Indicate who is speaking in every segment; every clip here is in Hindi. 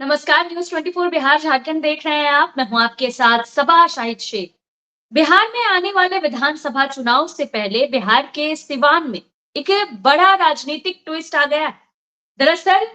Speaker 1: नमस्कार। न्यूज 24 बिहार झारखंड देख रहे हैं आप। मैं हूं आपके साथ सबा शाहिद शेख। बिहार में आने वाले विधानसभा चुनाव से पहले बिहार के सिवान में एक बड़ा राजनीतिक ट्विस्ट आ गया है। दरअसल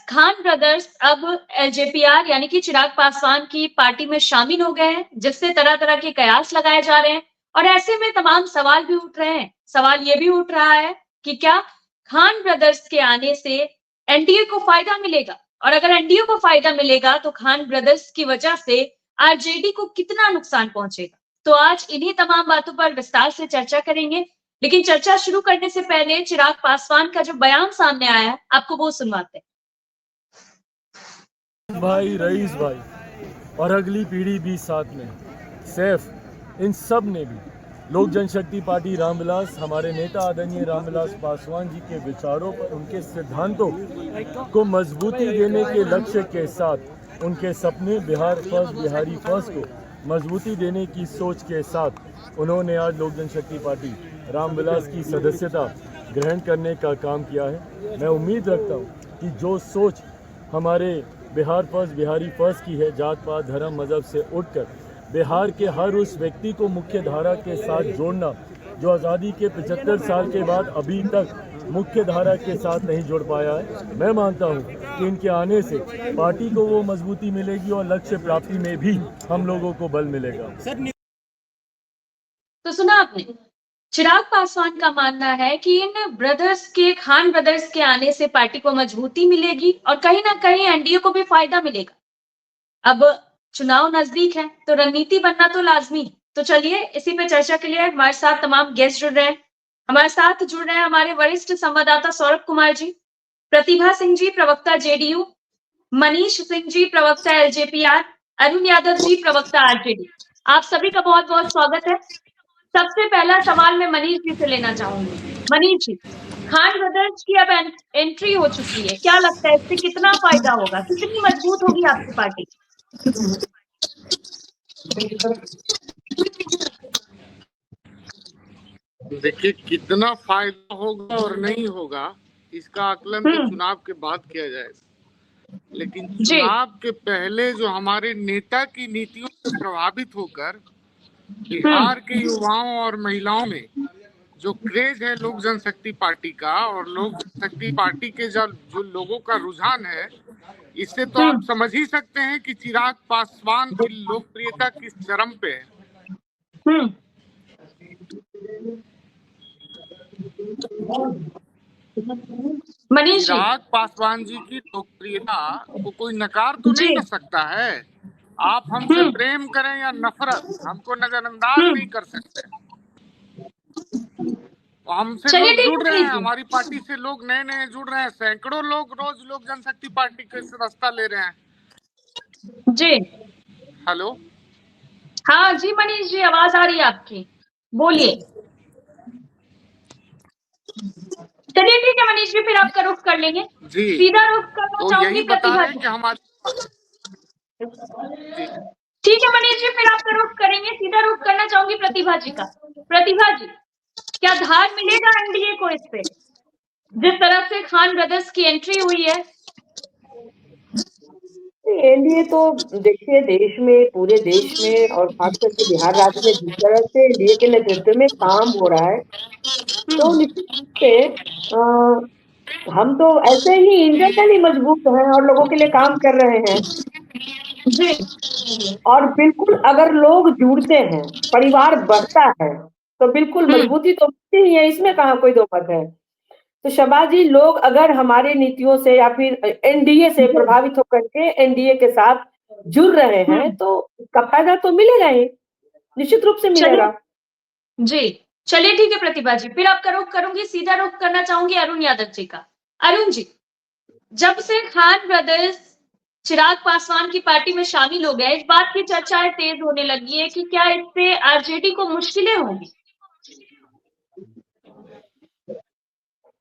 Speaker 1: खान ब्रदर्स अब एलजेपीआर यानी कि चिराग पासवान की पार्टी में शामिल हो गए हैं, जिससे तरह तरह के कयास लगाए जा रहे हैं। और ऐसे में तमाम सवाल भी उठ रहे हैं। सवाल ये भी उठ रहा है कि क्या खान ब्रदर्स के आने से एनडीए को फायदा मिलेगा, और अगर एनडीए को फायदा मिलेगा तो खान ब्रदर्स की वजह से आरजेडी को कितना नुकसान पहुंचेगा। तो आज इन्हीं तमाम बातों पर विस्तार से चर्चा करेंगे। लेकिन चर्चा शुरू करने से पहले चिराग पासवान का जो बयान सामने आया है, आपको वो सुनवाते हैं।
Speaker 2: भाई, रईस भाई और अगली पीढ़ी भी साथ में, सैफ, इन सब ने भी लोक जनशक्ति पार्टी रामविलास, हमारे नेता आदरणीय रामविलास पासवान जी के विचारों पर, उनके सिद्धांतों को मजबूती देने के लक्ष्य के साथ, उनके सपने बिहार फर्स्ट, बिहारी फर्स्ट को मजबूती देने की सोच के साथ उन्होंने आज लोक जनशक्ति पार्टी रामविलास की सदस्यता ग्रहण करने का काम किया है। मैं उम्मीद रखता हूँ कि जो सोच हमारे बिहार फर्स्ट, बिहारी फर्स्ट की है, जात पात धर्म मजहब से उठकर बिहार के हर उस व्यक्ति को मुख्य धारा के साथ जोड़ना जो आज़ादी के 75 साल के बाद अभी तक मुख्य धारा के साथ नहीं जुड़ पाया है। मैं मानता हूं कि इनके आने से पार्टी को वो मजबूती मिलेगी और लक्ष्य प्राप्ति में भी हम लोगों को बल मिलेगा।
Speaker 1: तो सुना आपने, चिराग पासवान का मानना है कि इन खान ब्रदर्स के आने से पार्टी को मजबूती मिलेगी और कहीं ना कहीं एनडीए को भी फायदा मिलेगा। अब चुनाव नजदीक है तो रणनीति बनना तो लाजमी। तो चलिए इसी पे चर्चा के लिए हमारे साथ तमाम गेस्ट जुड़ रहे हैं। हमारे साथ जुड़ रहे हैं हमारे वरिष्ठ संवाददाता सौरभ कुमार जी, प्रतिभा सिंह जी प्रवक्ता जेडीयू, मनीष सिंह जी प्रवक्ता एलजेपीआर, अरुण यादव जी प्रवक्ता आरजेडी। आप सभी का बहुत बहुत स्वागत है। सबसे पहला सवाल मैं मनीष जी से लेना चाहूंगी। मनीष जी, खान ब्रदर्स की अब एंट्री हो चुकी है, क्या लगता है इससे कितना फायदा होगा, कितनी मजबूत होगी आपकी पार्टी?
Speaker 3: देखिए, कितना फायदा होगा और नहीं होगा इसका आकलन तो चुनाव के बाद किया जाएगा, लेकिन
Speaker 1: जी
Speaker 3: चुनाव के पहले जो हमारे नेता की नीतियों से प्रभावित होकर बिहार के युवाओं और महिलाओं में जो क्रेज है लोक जनशक्ति पार्टी का, और लोक जनशक्ति पार्टी के जो लोगों का रुझान है, इससे तो आप समझ ही सकते हैं कि चिराग पासवान की लोकप्रियता किस चरम पे है।
Speaker 1: मनीष जी,
Speaker 3: चिराग पासवान जी की लोकप्रियता को कोई नकार तो नहीं
Speaker 1: जी
Speaker 3: ना सकता है। आप हमसे प्रेम करें या नफरत, हमको नजरअंदाज नहीं कर सकते। तो हमसे
Speaker 1: चलिए
Speaker 3: लोग
Speaker 1: ठीक
Speaker 3: जुड़
Speaker 1: है
Speaker 3: रहे
Speaker 1: मनीष
Speaker 3: हैं,
Speaker 1: जी।
Speaker 3: हमारी पार्टी से लोग नए नए जुड़ रहे हैं, सैकड़ों लोग रोज लोक जनशक्ति पार्टी के रास्ता ले रहे हैं।
Speaker 1: जी
Speaker 3: हेलो,
Speaker 1: हाँ जी मनीष जी, आवाज आ रही है आपकी, बोलिए। चलिए ठीक है मनीष जी, फिर आपका रुख कर लेंगे।
Speaker 3: जी,
Speaker 1: सीधा रुख करना
Speaker 3: तो
Speaker 1: चाहूंगी
Speaker 3: यही बता
Speaker 1: प्रतिभा
Speaker 3: रहे हैं
Speaker 1: जी।
Speaker 3: कि हमारे जी,
Speaker 1: ठीक है मनीष जी, फिर आपका रुख करेंगे। सीधा रुख करना चाहूंगी प्रतिभा जी का। प्रतिभा जी, क्या धार मिलेगा एनडीए को इस पे, जिस तरह से खान ब्रदर्स की एंट्री हुई है?
Speaker 4: एनडीए तो देखिए, देश में, पूरे देश में और खास करके बिहार राज्य में जिस तरह से एनडीए के नेतृत्व में काम हो रहा है, तो निश्चित रूप से हम तो ऐसे ही इंटरनली मजबूत हैं और लोगों के लिए काम कर रहे हैं।
Speaker 1: जी
Speaker 4: और बिल्कुल अगर लोग जुड़ते हैं, परिवार बढ़ता है, तो बिल्कुल मजबूती तो मिलती ही है, इसमें कहाँ कोई दो मत है। तो शबा जी, लोग अगर हमारे नीतियों से या फिर एनडीए से प्रभावित होकर के एनडीए के साथ जुड़ रहे हैं, तो इसका फायदा तो मिलेगा ही, निश्चित रूप से मिलेगा।
Speaker 1: जी चलिए ठीक है प्रतिभा जी, फिर आपका रुख करूंगी। सीधा रुख करना चाहूंगी अरुण यादव जी का। अरुण जी, जब से खान ब्रदर्स चिराग पासवान की पार्टी में शामिल हो गए, इस बात की चर्चाएं तेज होने लगी है कि क्या इससे आरजेडी को मुश्किलें होंगी?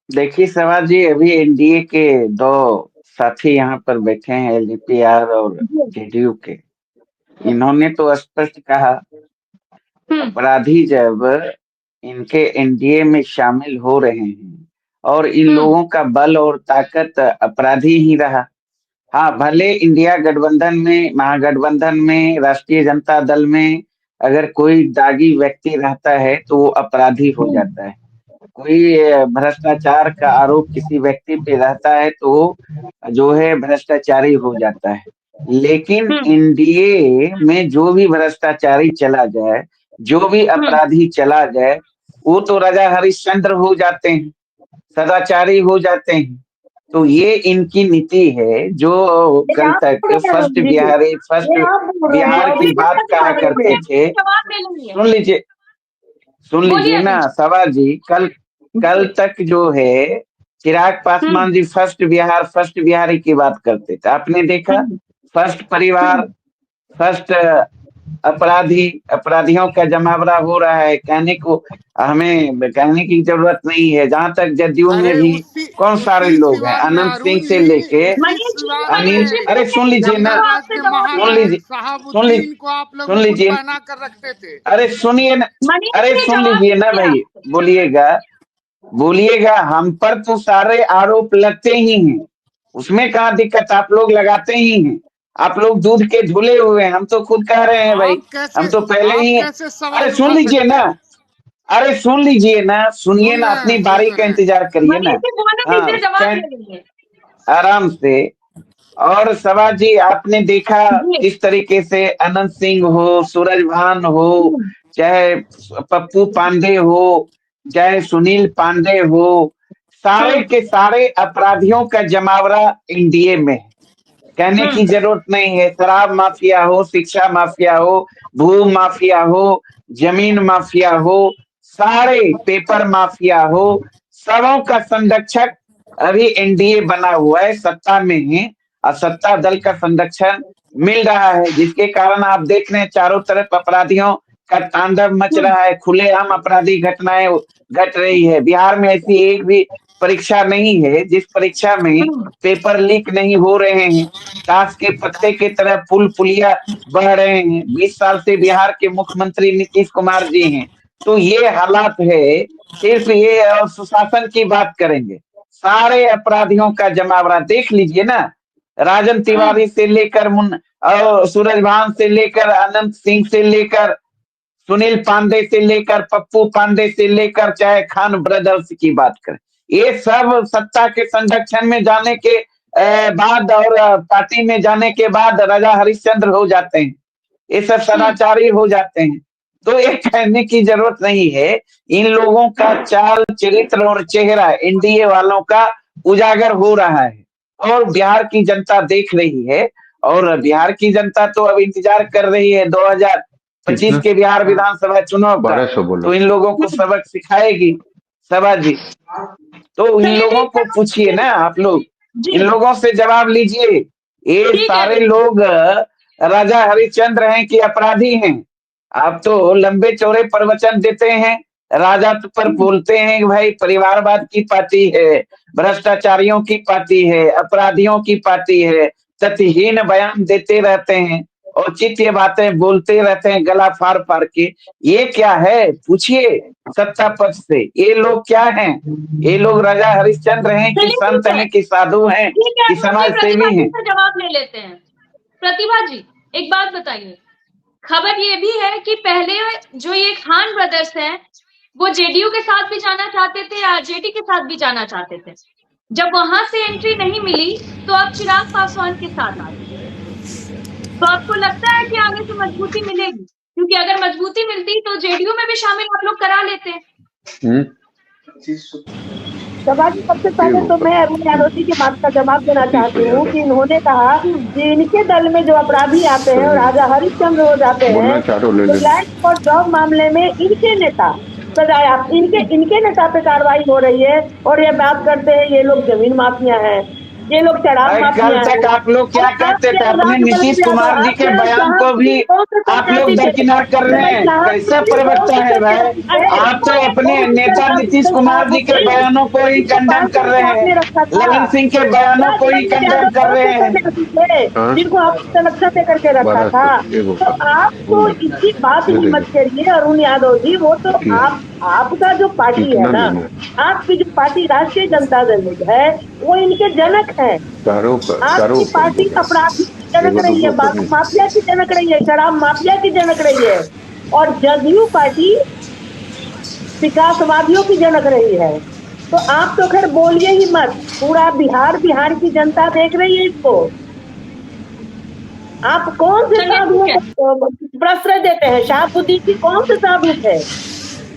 Speaker 5: देखिए सवाल जी, अभी एनडीए के दो साथी यहाँ पर बैठे हैं, एलजेपीआर और जेडीयू के। इन्होंने तो स्पष्ट कहा, अपराधी जब इनके एनडीए में शामिल हो रहे हैं और इन लोगों का बल और ताकत अपराधी ही रहा, हाँ, भले इंडिया गठबंधन में, महागठबंधन में, राष्ट्रीय जनता दल में अगर कोई दागी व्यक्ति रहता है तो वो अपराधी हो जाता है। कोई भ्रष्टाचार का आरोप किसी व्यक्ति पे रहता है तो वो जो है भ्रष्टाचारी हो जाता है। लेकिन एनडीए में जो भी भ्रष्टाचारी चला जाए, जो भी अपराधी चला जाए, वो तो राजा हरिश्चंद्र हो जाते हैं, सदाचारी हो जाते हैं। तो ये इनकी नीति है जो कल तक फर्स्ट बिहार की बात कहा करते थे।
Speaker 1: जवाब दे लेंगे।
Speaker 5: सुन लीजिए ना सवाल जी, कल तक जो है चिराग पासवान जी फर्स्ट बिहारी की बात करते थे। आपने देखा फर्स्ट परिवार, फर्स्ट अपराधियों का जमावड़ा हो रहा है। हमें कहने की जरूरत नहीं है। जहां तक जदयू में भी कौन सारे लोग हैं, अनंत सिंह से लेके अरे सुन लीजिए ना, सुन लीजिए
Speaker 3: बना कर रखते थे।
Speaker 5: अरे सुनिए ना, अरे सुन लीजिए ना भाई, बोलिएगा। हम पर तो सारे आरोप लगते ही हैं, उसमें कहाँ दिक्कत, आप लोग लगाते ही हैं। आप लोग दूध के धुले हुए हैं, हम तो खुद कह रहे हैं भाई, हम तो पहले ही। अरे सुन लीजिए ना, सुनिए ना, अपनी बारी का इंतजार करिए ना। हाँ, आराम से। और सभा जी, आपने देखा किस तरीके से अनंत सिंह हो, सूरजभान हो, चाहे पप्पू पांडे हो, चाहे सुनील पांडे हो, सारे के सारे अपराधियों का जमावड़ा एनडीए में है। कहने की जरूरत नहीं है। शराब माफिया हो, शिक्षा माफिया हो, भू माफिया हो, जमीन माफिया हो, सारे पेपर माफिया हो, सबों का संरक्षक अभी एनडीए बना हुआ है, सत्ता में है और सत्ता दल का संरक्षण मिल रहा है, जिसके कारण आप देख रहे हैं चारों तरफ अपराधियों का तांडव मच रहा है। खुलेआम अपराधी घटनाएं घट रही है। बिहार में ऐसी एक भी परीक्षा नहीं है जिस परीक्षा में पेपर लीक नहीं हो रहे हैं। ताश के पत्ते की तरह पुल पुलिया बह रहे हैं। 20 साल से बिहार के मुख्यमंत्री नीतीश कुमार जी हैं। तो ये हालात है। सिर्फ ये और सुशासन की बात करेंगे, सारे अपराधियों का जमावड़ा देख लीजिए ना। राजन तिवारी से लेकर और सूरजभान से लेकर, अनंत सिंह से लेकर, सुनील पांडे से लेकर, पप्पू पांडे से लेकर, चाहे खान ब्रदर्स की बात करें, ये सब सत्ता के संरक्षण में जाने के बाद और पार्टी में जाने के बाद राजा हरिश्चंद्र हो जाते हैं। ये सब सदाचारी हो जाते हैं। तो ये कहने की जरूरत नहीं है। इन लोगों का चाल चरित्र और चेहरा एनडीए वालों का उजागर हो रहा है और बिहार की जनता देख रही है। और बिहार की जनता तो अब इंतजार कर रही है 2025 के बिहार विधानसभा चुनाव का। तो इन लोगों को सबक सिखाएगी सभा जी। तो इन लोगों को पूछिए ना, आप लोग इन लोगों से जवाब लीजिए। ये सारे लोग राजा हरिश्चंद्र हैं कि अपराधी हैं? आप तो लंबे चौड़े प्रवचन देते हैं, राजा पर बोलते हैं कि भाई परिवारवाद की पार्टी है, भ्रष्टाचारियों की पार्टी है, अपराधियों की पार्टी है, तथ्यहीन बयान देते रहते हैं, औचित्य बातें बोलते रहते हैं गला फाड़ फाड़ के। ये क्या है? पूछिए सत्ता पक्ष से, ये लोग क्या हैं? ये लोग राजा हरिश्चंद्र हैं कि संत हैं कि साधु हैं कि समाज सेवी हैं?
Speaker 1: जवाब ले लेते हैं। प्रतिभा जी, एक बात बताइए, खबर ये भी है कि पहले जो ये खान ब्रदर्स हैं वो जेडीयू के साथ भी जाना चाहते थे, आरजेडी के साथ भी जाना चाहते थे। जब वहां से एंट्री नहीं मिली तो अब चिराग पासवान के साथ आ गए। तो आपको लगता है कि आगे से मजबूती मिलेगी? क्योंकि अगर मजबूती मिलती तो जेडीयू में भी शामिल आप लोग करा लेते।
Speaker 4: सभा जी, सबसे पहले तो मैं अरुण यादव जी की बात का जवाब देना चाहती हूँ कि इन्होंने कहा कि इनके दल में जो अपराधी आते हैं और राजा हरिश्चंद्र हो जाते हैं, तो लैंड और जॉब मामले में इनके नेता सजाया, इनके नेता पे कार्रवाई हो रही है और ये बात करते हैं ये लोग जमीन माफिया हैं, ये लोग शराब माफिया
Speaker 5: कल तक आप लोग क्या करते थे? अपने नीतीश कुमार जी के बयान को भी आप लोग दरकिनार कर रहे हैं। कैसे प्रवक्ता है भाई? आप तो अपने नेता नीतीश कुमार जी के बयानों को ही कंडेम कर रहे हैं, ललन सिंह के बयानों को ही कंडेम कर रहे हैं,
Speaker 4: जिनको आप संरक्षण से करके रखा था। तो आप तो इसकी बात ही मत करिए अरुण यादव जी। वो तो आपका जो पार्टी है ना, आपकी जो पार्टी राष्ट्रीय जनता दल है, वो इनके जनक है। आपकी पार्टी अपराधी की जनक रही है, बालू माफिया की जनक रही है, शराब माफिया की जनक रही है, और जदयू पार्टी विकासवादियों की जनक रही है। तो आप तो खैर बोलिए ही मत, पूरा बिहार की जनता देख रही है इसको। आप कौन से
Speaker 1: चलिए,
Speaker 4: साधुओं
Speaker 1: ठीक है।
Speaker 4: को प्रश्रय देते हैं? शहाबुद्दीन की कौन से साधु थे?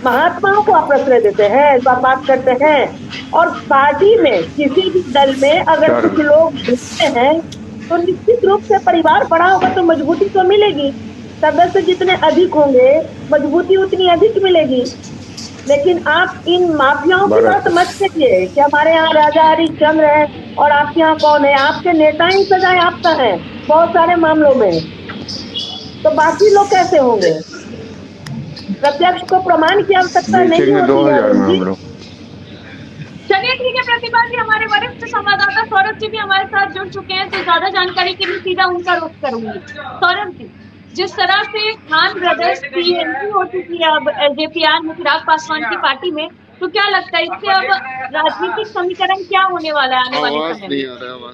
Speaker 4: महात्माओं को आप प्रश्रय देते हैं, आप बात करते हैं। और पार्टी में किसी भी दल में अगर कुछ लोग जुड़ते हैं तो निश्चित रूप से परिवार बड़ा होगा तो मजबूती तो मिलेगी। सदस्य जितने अधिक होंगे मजबूती उतनी अधिक मिलेगी। लेकिन आप इन माफियाओं की बात मत करिए कि हमारे यहाँ राजा हरिश्चंद्र है और आपके यहाँ कौन है। आपके नेता ही सजा याफ्ता है बहुत सारे मामलों में, तो बाकी लोग कैसे होंगे? प्रत्यक्ष को प्रमाण की आवश्यकता नहीं होती है अरुण जी।
Speaker 1: चलिए, ठीक है प्रतिभा जी, हमारे वरिष्ठ संवाददाता सौरभ जी भी हमारे साथ जुड़ चुके हैं, तो ज्यादा जानकारी के लिए सीधा उनका रुख करूंगी। सौरभ जी, जिस तरह से खान ब्रदर्स की एंट्री हो चुकी है अब एलजेपीआर में चिराग पासवान की पार्टी में, तो क्या लगता है इससे अब राजनीतिक समीकरण क्या होने वाला है आने वाले समय में?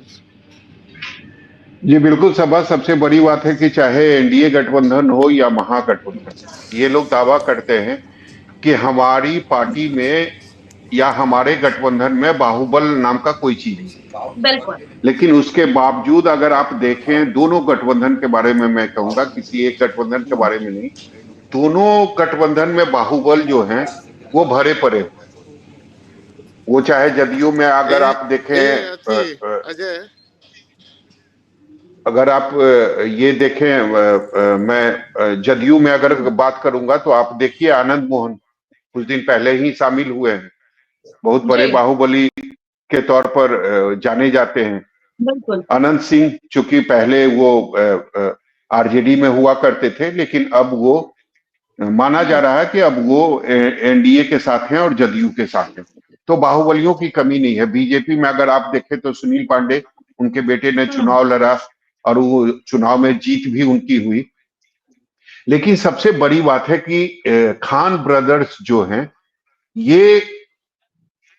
Speaker 6: जी बिल्कुल सबा, सबसे बड़ी बात है कि चाहे एनडीए गठबंधन हो या महागठबंधन, ये लोग दावा करते हैं कि हमारी पार्टी में या हमारे गठबंधन में बाहुबल नाम का कोई चीज नहीं।
Speaker 1: बिल्कुल।
Speaker 6: लेकिन उसके बावजूद अगर आप देखें दोनों गठबंधन के बारे में, मैं कहूंगा किसी एक गठबंधन के बारे में नहीं, दोनों गठबंधन में बाहुबल जो हैं वो भरे पड़े हुए हैं। वो चाहे जदयू में अगर आप देखें,
Speaker 3: अजय,
Speaker 6: अगर आप ये देखें, मैं जदयू में अगर बात करूंगा तो आप देखिए आनंद मोहन कुछ दिन पहले ही शामिल हुए हैं, बहुत बड़े बाहुबली के तौर पर जाने जाते हैं।
Speaker 1: बिल्कुल।
Speaker 6: अनंत सिंह चूंकि पहले वो आरजेडी में हुआ करते थे, लेकिन अब वो माना जा रहा है कि अब वो एनडीए के साथ हैं और जदयू के साथ हैं, तो बाहुबलियों की कमी नहीं है। बीजेपी में अगर आप देखें तो सुनील पांडे, उनके बेटे ने चुनाव लड़ा और वो चुनाव में जीत भी उनकी हुई। लेकिन सबसे बड़ी बात है कि खान ब्रदर्स जो हैं ये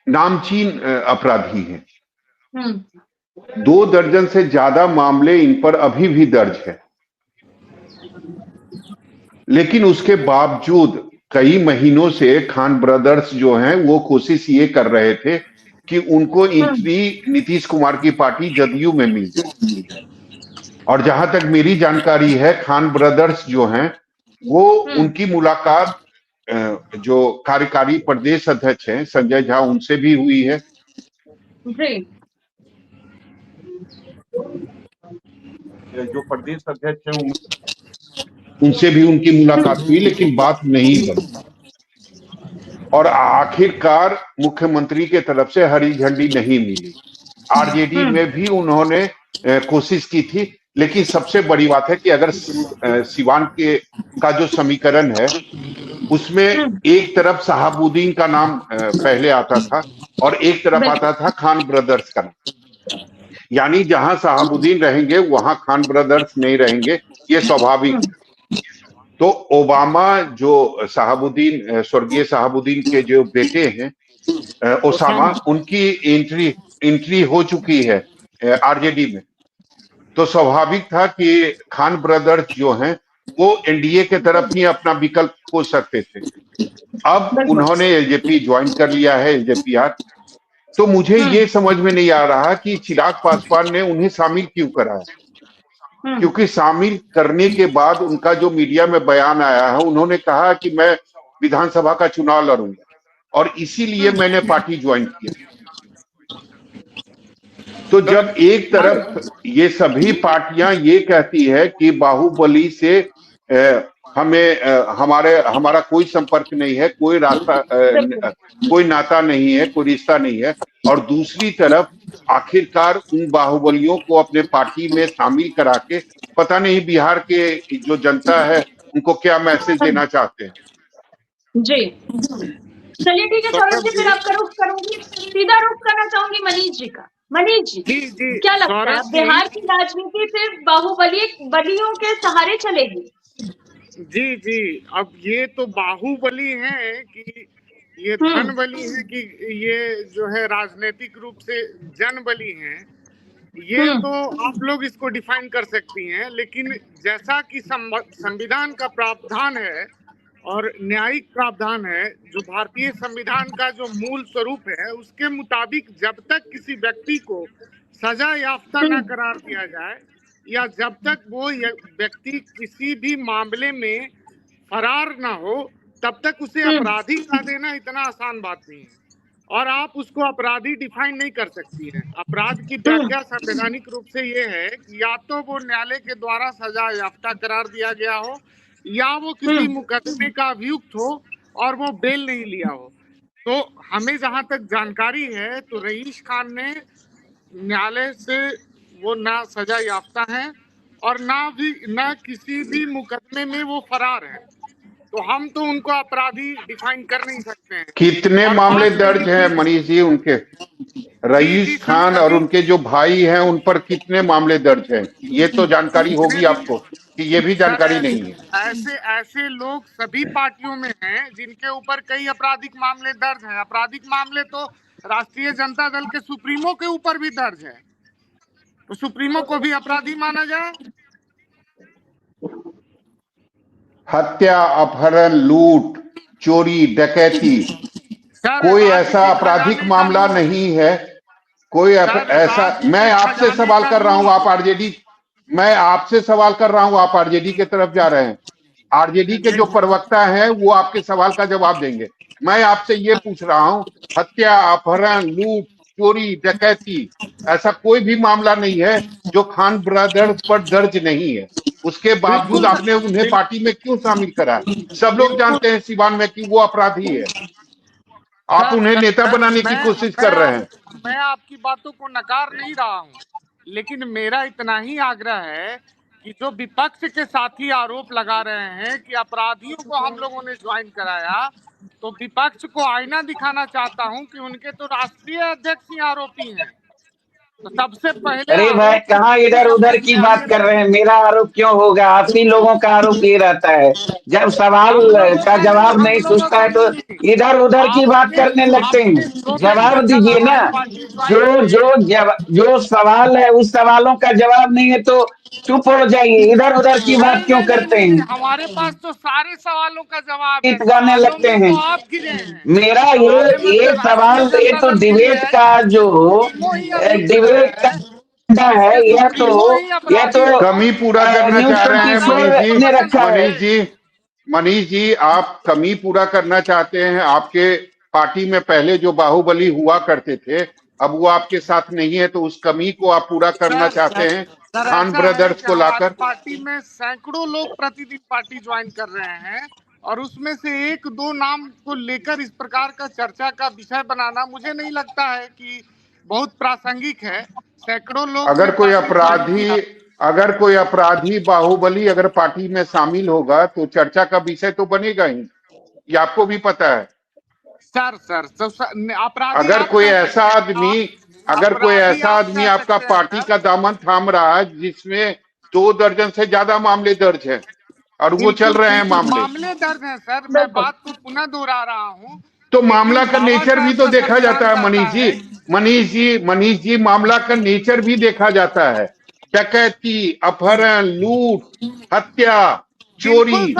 Speaker 6: नामचीन अपराधी हैं। 2 दर्जन से ज्यादा मामले इन पर अभी भी दर्ज है, लेकिन उसके बावजूद कई महीनों से खान ब्रदर्स जो हैं वो कोशिश ये कर रहे थे कि उनको एंट्री नीतीश कुमार की पार्टी जदयू में मिल जाए। और जहां तक मेरी जानकारी है, खान ब्रदर्स जो हैं वो उनकी मुलाकात जो कार्यकारी प्रदेश अध्यक्ष हैं संजय झा, उनसे भी हुई है। जो प्रदेश अध्यक्ष हैं उनसे भी उनकी मुलाकात हुई, लेकिन बात नहीं बनी। और आखिरकार मुख्यमंत्री के तरफ से हरी झंडी नहीं मिली। आरजेडी में भी उन्होंने कोशिश की थी, लेकिन सबसे बड़ी बात है कि अगर सिवान का जो समीकरण है उसमें एक तरफ शहाबुद्दीन का नाम पहले आता था और एक तरफ आता था खान ब्रदर्स का नाम, यानी जहां शहाबुद्दीन रहेंगे वहां खान ब्रदर्स नहीं रहेंगे, ये स्वाभाविक है। तो ओबामा जो शहाबुद्दीन, स्वर्गीय शहाबुद्दीन के जो बेटे हैं ओसामा, उनकी एंट्री हो चुकी है आरजेडी में, तो स्वाभाविक था कि खान ब्रदर्स जो हैं वो एनडीए के तरफ ही अपना विकल्प खोज सकते थे। अब उन्होंने एलजेपी ज्वाइन कर लिया है, एलजेपीआर। तो मुझे ये समझ में नहीं आ रहा कि चिराग पासवान ने उन्हें शामिल क्यों कराया, क्योंकि शामिल करने के बाद उनका जो मीडिया में बयान आया है, उन्होंने कहा कि मैं विधानसभा का चुनाव लड़ूंगा और इसीलिए मैंने पार्टी ज्वाइन किया। तो जब एक तरफ ये सभी पार्टियां ये कहती है कि बाहुबली से हमारा कोई संपर्क नहीं है, कोई रास्ता, कोई नाता नहीं है, कोई रिश्ता नहीं है, और दूसरी तरफ आखिरकार उन बाहुबलियों को अपने पार्टी में शामिल करा के पता नहीं बिहार के जो जनता है उनको क्या मैसेज देना चाहते हैं।
Speaker 1: जी चलिए, ठीक है सौरभ जी, फिर आपका रुख करूंगी, सीधा रुख करना चाहूंगी मनीष जी का। मनीष जी, क्या लगता है बिहार की राजनीति सिर्फ बलियों के सहारे चलेगी?
Speaker 3: जी, अब ये तो बाहुबली है कि ये धन बली है कि ये जो है राजनीतिक रूप से जन बली है। ये तो आप लोग इसको डिफाइन कर सकती हैं, लेकिन जैसा कि संविधान का प्रावधान है और न्यायिक प्रावधान है, जो भारतीय संविधान का जो मूल स्वरूप है, उसके मुताबिक जब तक किसी व्यक्ति को सजा याफ्ता न करार दिया जाए या जब तक वो व्यक्ति किसी भी मामले में फरार ना हो, तब तक उसे अपराधी कह देना इतना आसान बात नहीं है। और आप उसको अपराधी डिफाइन नहीं कर सकती हैं। अपराध की व्याख्या संवैधानिक रूप से ये है कि या तो वो न्यायालय के द्वारा सजा याफ्ता करार दिया गया हो या वो किसी मुकदमे का अभियुक्त हो और वो बेल नहीं लिया हो। तो हमें जहां तक जानकारी है तो रईस खान ने न्यायालय से वो ना सजा याफ्ता है और ना किसी भी मुकदमे में वो फरार है, तो हम तो उनको अपराधी डिफाइन कर नहीं सकते हैं।
Speaker 6: कितने मामले दर्ज हैं मनीष जी उनके? रईस खान और उनके जो भाई हैं उन पर कितने मामले दर्ज हैं? ये तो जानकारी होगी आपको कि ये भी जानकारी नहीं है।
Speaker 3: ऐसे लोग सभी पार्टियों में हैं जिनके ऊपर कई आपराधिक मामले दर्ज हैं। आपराधिक मामले तो राष्ट्रीय जनता दल के सुप्रीमो के ऊपर भी दर्ज है, तो सुप्रीमो को भी अपराधी माना जाए?
Speaker 6: हत्या, अपहरण, लूट, चोरी, डकैती, कोई ऐसा आपराधिक मामला नहीं है। कोई ऐसा, मैं आपसे सवाल कर रहा हूं, आप आरजेडी, मैं आपसे सवाल कर रहा हूं, आप आरजेडी की तरफ जा रहे हैं। आरजेडी के जो प्रवक्ता हैं वो आपके सवाल का जवाब देंगे। मैं आपसे ये पूछ रहा हूं, हत्या, अपहरण, लूट, चोरी, डकैती, ऐसा कोई भी मामला नहीं है जो खान ब्रदर्स पर दर्ज नहीं है। उसके बावजूद आपने उन्हें पार्टी में क्यों शामिल करा? सब लोग जानते हैं सिवान में कि वो अपराधी है। आप उन्हें नेता बनाने की कोशिश कर रहे हैं।
Speaker 3: मैं आपकी बातों को नकार नहीं रहा हूं, लेकिन मेरा इतना ही आग्रह है कि जो विपक्ष के साथी आरोप लगा रहे हैं कि अपराधियों को हम लोगों ने ज्वाइन कराया, तो विपक्ष को आईना दिखाना चाहता हूं कि उनके तो राष्ट्रीय अध्यक्ष ही आरोपी हैं। तो सबसे पहले,
Speaker 5: अरे भाई कहाँ इधर उधर की बात कर रहे हैं? मेरा आरोप क्यों होगा? आप ही लोगों का आरोप ये रहता है, जब सवाल का जवाब नहीं सूझता है तो इधर उधर की बात करने लगते हैं। जवाब दीजिए ना, जो सवाल है उस सवालों का जवाब नहीं है तो चुप हो जाइए। इधर उधर की बात क्यों करते हैं?
Speaker 3: हमारे पास तो सारे सवालों का जवाब है।
Speaker 5: गाने लगते हैं। मेरा ये सवाल, ये तो डिबेट का जो डिबेट का है, यह तो
Speaker 6: कमी पूरा करना चाह रहे हैं मनीष जी, आप कमी पूरा करना चाहते हैं। आपके पार्टी में पहले जो बाहुबली हुआ करते थे, अब वो आपके साथ नहीं है, तो उस कमी को आप पूरा करना चाहते हैं खान ब्रदर्स को लाकर।
Speaker 3: पार्टी में सैकड़ों लोग प्रतिदिन पार्टी ज्वाइन कर रहे हैं और उसमें से एक दो नाम को लेकर इस प्रकार का चर्चा का विषय बनाना मुझे नहीं लगता है कि बहुत प्रासंगिक है। सैकड़ों लोग,
Speaker 6: अगर कोई अपराधी बाहुबली अगर पार्टी में शामिल होगा तो चर्चा का विषय तो बनेगा ही, ये आपको भी पता है। अगर कोई ऐसा आदमी आपका पार्टी का दामन थाम रहा है जिसमें 2 दर्जन से ज्यादा मामले दर्ज हैं और वो चल रहे हैं
Speaker 3: मामले दर्ज हैं सर, मैं बात को पुनः दोहरा रहा हूं,
Speaker 6: तो मामला का नेचर भी तो देखा जाता है मनीष जी, मामला का नेचर भी देखा जाता है। डकैती, अपहरण, लूट, हत्या, चोरी, इस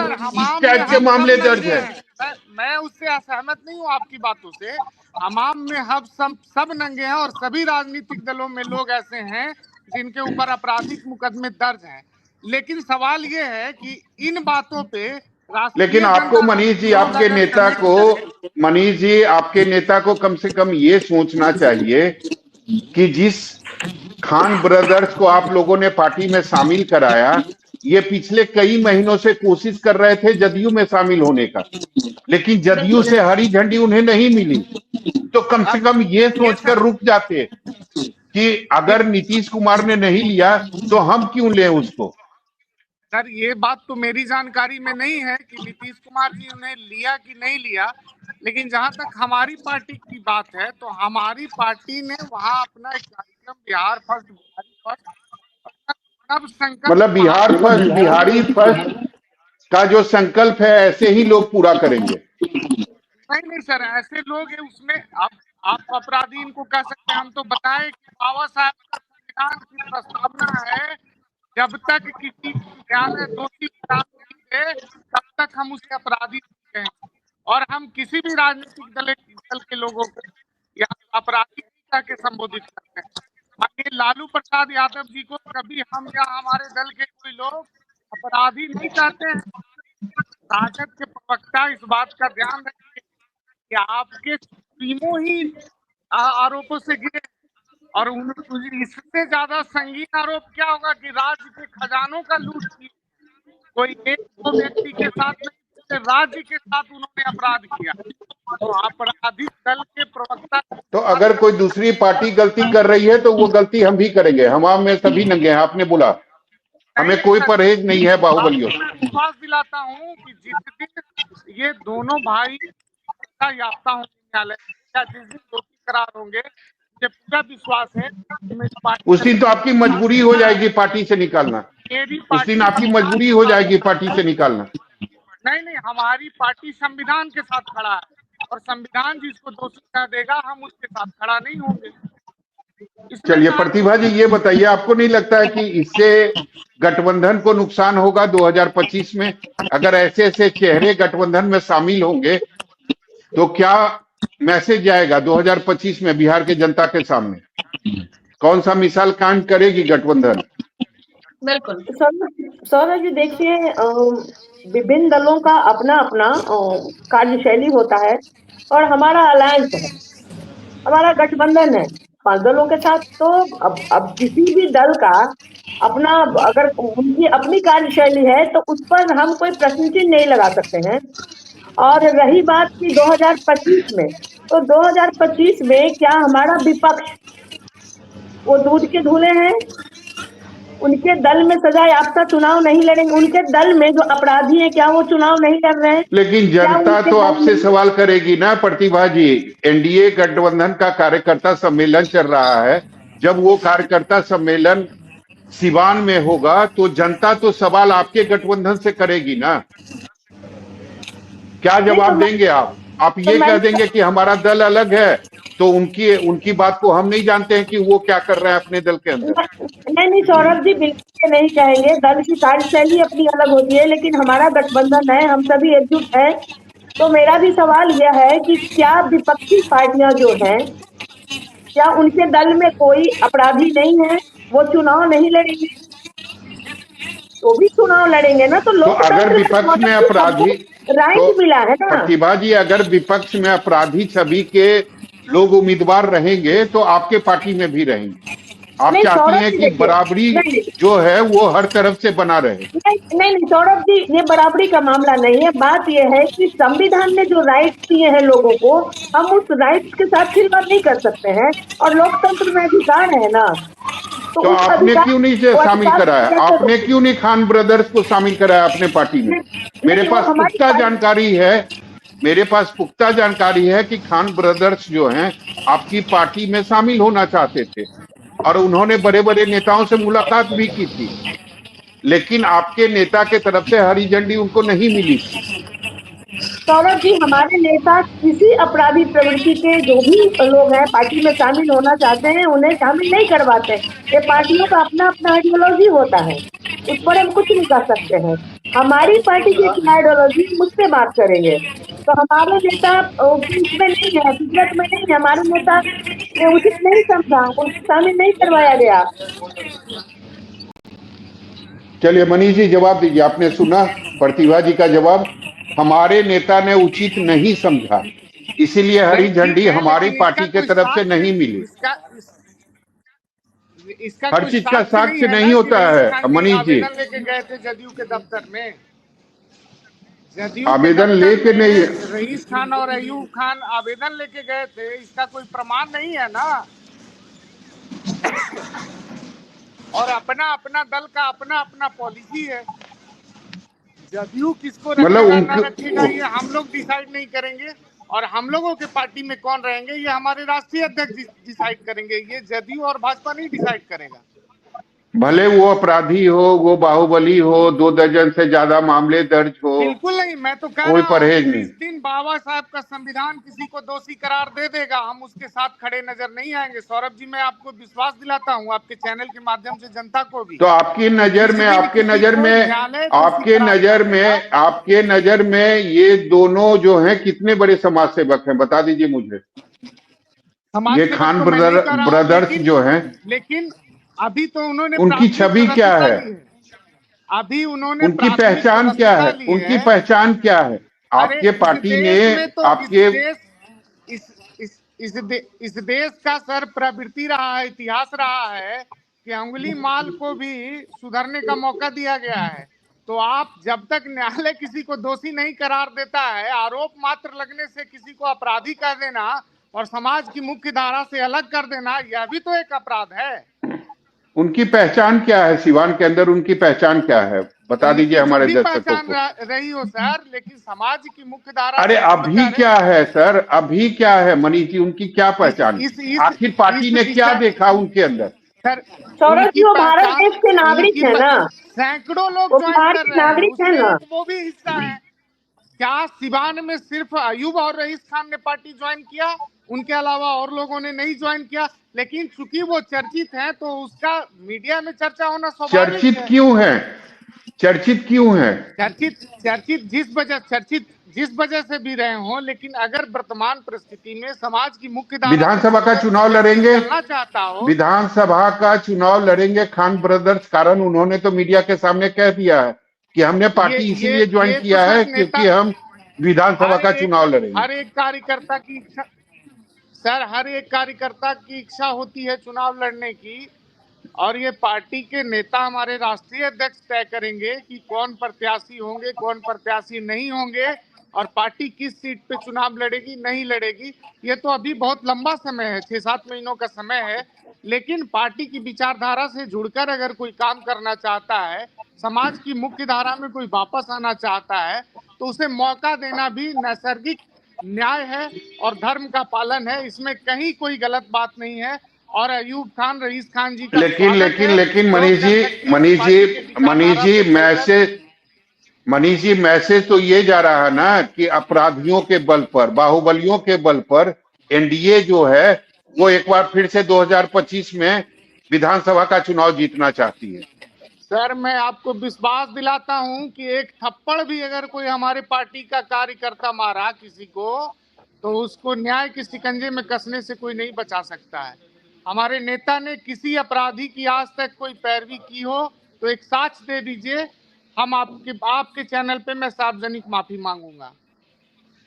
Speaker 6: टाइप के मामले दर्ज है।
Speaker 3: मैं उससे असहमत नहीं हूँ आपकी बातों से। हमाम में हम सब नंगे हैं और सभी राजनीतिक दलों में लोग ऐसे हैं जिनके ऊपर आपराधिक मुकदमे दर्ज हैं, लेकिन सवाल ये है कि इन बातों पे,
Speaker 6: लेकिन आपको मनीष जी, आपके नेता को कम से कम ये सोचना चाहिए कि जिस खान ब्रदर्स को आप लोगों ने पार्टी में शामिल कराया, ये पिछले कई महीनों से कोशिश कर रहे थे जदयू में शामिल होने का, लेकिन जदयू से हरी झंडी उन्हें नहीं मिली। तो कम से कम ये सोचकर रुक जाते कि अगर नीतीश कुमार ने नहीं लिया तो हम क्यों लें उसको।
Speaker 3: सर ये बात तो मेरी जानकारी में नहीं है कि नीतीश कुमार जी उन्हें लिया कि नहीं लिया, लेकिन जहां तक हमारी पार्टी की बात है तो हमारी पार्टी ने वहां अपना एक कार्यक्रम बिहार फर्स्ट
Speaker 6: मतलब बिहारी फर्स्ट का जो संकल्प है ऐसे ही लोग पूरा करेंगे।
Speaker 3: नहीं सर, ऐसे लोग हैं उसमें। आप अपराधी इनको कह सकते हैं। हम तो बताएं कि बाबा साहब का संविधान की प्रस्तावना है, जब तक किसी को न्यायालय दोषी करार नहीं दे तब तक हम उसे अपराधी नहीं कहेंगे। और हम किसी भी राजनीतिक दल के लोगों को या अपराधी नहीं कह के संबोधित करते हैं। माननीय लालू प्रसाद यादव जी को कभी हम या हमारे दल के कोई लोग अपराधी नहीं कहते हैं। राजद के प्रवक्ता इस बात का ध्यान रखिए कि आपके सुप्रीमो ही आरोपों से घिरे और इससे ज्यादा संगीन आरोप क्या होगा कि राज्य के खजानों का लूट किया। कोई एक दो व्यक्ति के साथ नहीं, पूरे राज्य के साथ उन्होंने अपराध किया। तो आपराधिक दल के प्रवक्ता,
Speaker 6: तो अगर कोई दूसरी पार्टी गलती कर रही है तो वो गलती हम भी करेंगे, हम में सभी नंगे हैं, आपने बोला हमें कोई परहेज नहीं है बाहुबलियों।
Speaker 3: मैं विश्वास दिलाता हूँ कि जिस दिन ये दोनों भाई याफ्ता होंगे न्यायालय या जिस दिन दोषी करार होंगे, मुझे पूरा विश्वास है
Speaker 6: उस दिन तो आपकी मजबूरी हो जाएगी पार्टी से निकालना। उस दिन आपकी मजबूरी हो जाएगी पार्टी से निकालना।
Speaker 3: नहीं, हमारी पार्टी संविधान के साथ खड़ा है और संविधान जिसको दोषी कह देगा हम उसके साथ खड़ा नहीं होंगे।
Speaker 6: चलिए प्रतिभा जी, ये बताइए, आपको नहीं लगता है कि इससे गठबंधन को नुकसान होगा 2025 में? अगर ऐसे ऐसे चेहरे गठबंधन में शामिल होंगे तो क्या मैसेज जाएगा 2025 में बिहार के जनता के सामने? कौन सा मिसाल कायम करेगी गठबंधन?
Speaker 1: बिल्कुल
Speaker 4: सौरभ जी, देखिए विभिन्न दलों का अपना अपना कार्यशैली होता है और हमारा अलायंस है, हमारा गठबंधन है 5 दलों के साथ। तो अब किसी भी दल का अपना, अगर उनकी अपनी कार्यशैली है तो उस पर हम कोई प्रश्न चिन्ह नहीं लगा सकते हैं। और रही बात की 2025 में, तो 2025 में क्या हमारा विपक्ष वो दूध के धूले हैं? उनके दल में सजा याफ्ता चुनाव नहीं लड़ेंगे? उनके दल में जो अपराधी हैं क्या वो चुनाव नहीं लड़ रहे हैं?
Speaker 6: लेकिन जनता तो आपसे सवाल करेगी ना प्रतिभा जी। एनडीए गठबंधन का कार्यकर्ता सम्मेलन चल रहा है, जब वो कार्यकर्ता सम्मेलन सिवान में होगा तो जनता तो सवाल आपके गठबंधन से करेगी ना। क्या जवाब देंगे आप ये कह देंगे कि हमारा दल अलग है तो उनकी बात को हम नहीं जानते हैं कि वो क्या कर रहे हैं अपने दल के अंदर?
Speaker 4: नहीं सौरभ जी, बिल्कुल नहीं कहेंगे। दल की कार्यशैली अपनी अलग होती है, लेकिन हमारा गठबंधन है, हम सभी एकजुट हैं। तो मेरा भी सवाल यह है कि क्या विपक्षी पार्टियां जो हैं, क्या उनके दल में कोई अपराधी नहीं है? वो चुनाव नहीं लड़ेंगे? तो भी चुनाव लड़ेंगे ना। तो
Speaker 6: अगर विपक्ष में अपराधी
Speaker 4: राइट मिला है ना
Speaker 6: प्रतिभा जी, अगर विपक्ष में अपराधी छवि के लोग उम्मीदवार रहेंगे तो आपके पार्टी में भी रहेंगे। आप चाहती हैं कि बराबरी जो है वो हर तरफ से बना रहे?
Speaker 4: नहीं सौरभ जी, ये बराबरी का मामला नहीं है। बात ये है कि संविधान ने जो राइट्स दिए हैं लोगों को, हम उस राइट्स के साथ खिलवाड़ नहीं कर सकते हैं और लोकतंत्र में अधिकार है ना।
Speaker 6: तो आपने क्यों नहीं शामिल कराया? आपने क्यों नहीं खान ब्रदर्स को शामिल कराया अपने पार्टी में? मेरे पास पुख्ता जानकारी है कि खान ब्रदर्स जो हैं आपकी पार्टी में शामिल होना चाहते थे और उन्होंने बड़े बड़े नेताओं से मुलाकात भी की थी, लेकिन आपके नेता के तरफ से हरी झंडी उनको नहीं मिली थी।
Speaker 4: सौरभ जी, हमारे नेता किसी अपराधी प्रवृत्ति के जो भी लोग हैं पार्टी में शामिल होना चाहते हैं उन्हें शामिल नहीं करवाते। ये पार्टियों का अपना अपना आइडियोलॉजी होता है, उस पर हम कुछ नहीं कर सकते हैं। हमारी पार्टी की आइडियोलॉजी मुझसे बात करेंगे तो हमारे नेता इसमें नहीं है, फितरत में नहीं है। हमारे नेता ने उचित नहीं समझा, उनको शामिल नहीं करवाया गया।
Speaker 6: चलिए मनीष जी जवाब दीजिए। आपने सुना प्रतिभा जी का जवाब? हमारे नेता ने उचित नहीं समझा, इसीलिए हरी झंडी हमारी पार्टी के तरफ से नहीं मिली। हर चीज का साक्ष्य नहीं होता है मनीष जी।
Speaker 3: लेके गए थे जदयू के दफ्तर में,
Speaker 6: आवेदन लेके नहीं,
Speaker 3: रईस खान और अयूब खान आवेदन लेके गए थे, इसका कोई प्रमाण नहीं है ना। और अपना अपना दल का अपना अपना पॉलिसी है। जदयू किसको रखेगा ना रखेगा ये हम लोग डिसाइड नहीं करेंगे, और हम लोगों के पार्टी में कौन रहेंगे ये हमारे राष्ट्रीय अध्यक्ष डिसाइड करेंगे। ये जदयू और भाजपा नहीं डिसाइड करेगा।
Speaker 6: भले वो अपराधी हो, वो बाहुबली हो, 2 दर्जन से ज्यादा मामले दर्ज हो,
Speaker 3: बिल्कुल नहीं, मैं तो कह
Speaker 6: कोई
Speaker 3: रहा हूँ
Speaker 6: परहेज
Speaker 3: कि
Speaker 6: नहीं।
Speaker 3: जिस दिन बाबा साहब का संविधान किसी को दोषी करार दे देगा, हम उसके साथ खड़े नजर नहीं आएंगे। सौरभ जी, मैं आपको विश्वास दिलाता हूँ, आपके चैनल के माध्यम से जनता को भी,
Speaker 6: तो आपकी नजर
Speaker 3: जिस
Speaker 6: में,
Speaker 3: दिन
Speaker 6: आपके
Speaker 3: किसी
Speaker 6: नजर
Speaker 3: को
Speaker 6: में,
Speaker 3: न्यायालय दोषी करार देगा,
Speaker 6: आपके नजर में ये दोनों जो हैं कितने बड़े समाज सेवक हैं, बता दीजिए मुझे।
Speaker 3: समाज
Speaker 6: ये
Speaker 3: सेवक
Speaker 6: खान
Speaker 3: तो मैं नहीं कर रहा हूँ,
Speaker 6: ब्रदर्स जो हैं,
Speaker 3: लेकिन अभी तो उन्होंने
Speaker 6: उनकी
Speaker 3: प्राथमिक
Speaker 6: छवि क्या
Speaker 3: सदस्यता
Speaker 6: है?
Speaker 3: ली है। अभी उन्होंने
Speaker 6: उनकी
Speaker 3: प्राथमिक
Speaker 6: पहचान क्या
Speaker 3: सदस्यता
Speaker 6: है?
Speaker 3: ली
Speaker 6: उनकी
Speaker 3: है।
Speaker 6: पहचान क्या है?
Speaker 3: अरे
Speaker 6: आपके
Speaker 3: इस
Speaker 6: पार्टी ने,
Speaker 3: देश में तो
Speaker 6: आपके
Speaker 3: इस देश का सर प्रवृत्ति रहा है, इतिहास रहा है कि अंगुली माल को भी सुधरने का मौका दिया गया है। तो आप जब तक न्यायालय किसी को दोषी नहीं करार देता है, आरोप मात्र लगने से किसी को अपराधी कर देना और समाज की मुख्य धारा से अलग कर देना, यह भी तो एक अपराध है।
Speaker 6: उनकी पहचान क्या है? सिवान के अंदर उनकी पहचान क्या है? बता दीजिए
Speaker 3: उनकी जो
Speaker 6: हमारे
Speaker 3: भी
Speaker 6: दर्शकों
Speaker 3: पहचान
Speaker 6: को।
Speaker 3: रही हो सर, लेकिन समाज की मुख्य धारा
Speaker 6: अरे
Speaker 3: से
Speaker 6: अभी
Speaker 3: जुड़कर
Speaker 6: क्या है सर, अभी क्या है मनीष जी, उनकी क्या
Speaker 3: इस
Speaker 6: पहचान?
Speaker 3: इस इस
Speaker 6: आखिर पार्टी
Speaker 3: इस
Speaker 6: ने
Speaker 3: इस
Speaker 6: क्या देखा उनके अंदर?
Speaker 3: सर,
Speaker 4: सौरभ
Speaker 3: उनकी
Speaker 4: जी वो भारत
Speaker 3: पहचान,
Speaker 4: देश के नागरिक है ना,
Speaker 3: सैकड़ों लोग
Speaker 4: वो
Speaker 3: ज्वाइन
Speaker 4: बिहार
Speaker 3: कर
Speaker 4: के
Speaker 3: रहे हैं,
Speaker 4: नागरिक है
Speaker 3: उसमें
Speaker 4: ना।
Speaker 3: एक वो भी हिस्सा है। क्या सिवान में सिर्फ अयूब और रईस खान ने पार्टी ज्वाइन किया? उनके अलावा और लोगों ने नहीं ज्वाइन किया। लेकिन चूंकि वो चर्चित हैं, तो उसका मीडिया में चर्चा होना स्वाभाविक
Speaker 6: चर्चित
Speaker 3: है।
Speaker 6: क्यों है? चर्चित क्यों है?
Speaker 3: चर्चित चर्चित जिस वजह से भी रहे हों, लेकिन अगर वर्तमान परिस्थिति में समाज की मुख्य धारा से
Speaker 6: विधानसभा का
Speaker 3: जुड़कर
Speaker 6: चुनाव
Speaker 3: कोई व्यक्ति
Speaker 6: लड़ेंगे,
Speaker 3: चलना चाहता हो,
Speaker 6: विधानसभा का चुनाव लड़ेंगे खान ब्रदर्स, कारण उन्होंने तो मीडिया के सामने कह दिया है कि हमने पार्टी इसीलिए ज्वाइन
Speaker 3: ये तो
Speaker 6: किया है
Speaker 3: सर नेता,
Speaker 6: क्योंकि हम विधानसभा का चुनाव लड़ेंगे।
Speaker 3: हर एक कार्यकर्ता की इच्छा, सर हर एक कार्यकर्ता की इच्छा होती है चुनाव लड़ने की, और ये पार्टी के नेता हमारे राष्ट्रीय अध्यक्ष तय करेंगे कि कौन प्रत्याशी होंगे, कौन प्रत्याशी नहीं होंगे, और पार्टी किस सीट पे चुनाव लड़ेगी, नहीं लड़ेगी। ये तो अभी बहुत लंबा समय है, 6-7 महीनों का समय है। लेकिन पार्टी की विचारधारा से जुड़कर अगर कोई काम करना चाहता है, समाज की मुख्य धारा में कोई वापस आना चाहता है, तो उसे मौका देना भी नैसर्गिक न्याय है और धर्म का पालन है। इसमें कहीं कोई गलत बात नहीं है। और अयूब खान, रईस खान जी का
Speaker 6: लेकिन
Speaker 3: स्वागत
Speaker 6: लेकिन
Speaker 3: है।
Speaker 6: लेकिन
Speaker 3: लोक
Speaker 6: मनीष जी,
Speaker 3: जनशक्ति
Speaker 6: मनीष जी,
Speaker 3: पार्टी के
Speaker 6: मनीष
Speaker 3: विचारधारा
Speaker 6: जी
Speaker 3: से जुड़कर,
Speaker 6: मनीष जी मैसेज तो ये जा रहा है ना कि अपराधियों के बल पर, बाहुबलियों के बल पर एनडीए जो है वो एक बार फिर से 2025 में विधानसभा का चुनाव जीतना चाहती है।
Speaker 3: सर मैं आपको विश्वास दिलाता हूं कि एक थप्पड़ भी अगर कोई हमारे पार्टी का कार्यकर्ता मारा किसी को, तो उसको न्याय के शिकंजे में कसने से कोई नहीं बचा सकता है। हमारे नेता ने किसी अपराधी की आज तक कोई पैरवी की हो तो एक साक्ष्य दे दीजिए, हम आपके चैनल पे मैं सार्वजनिक माफी मांगूंगा।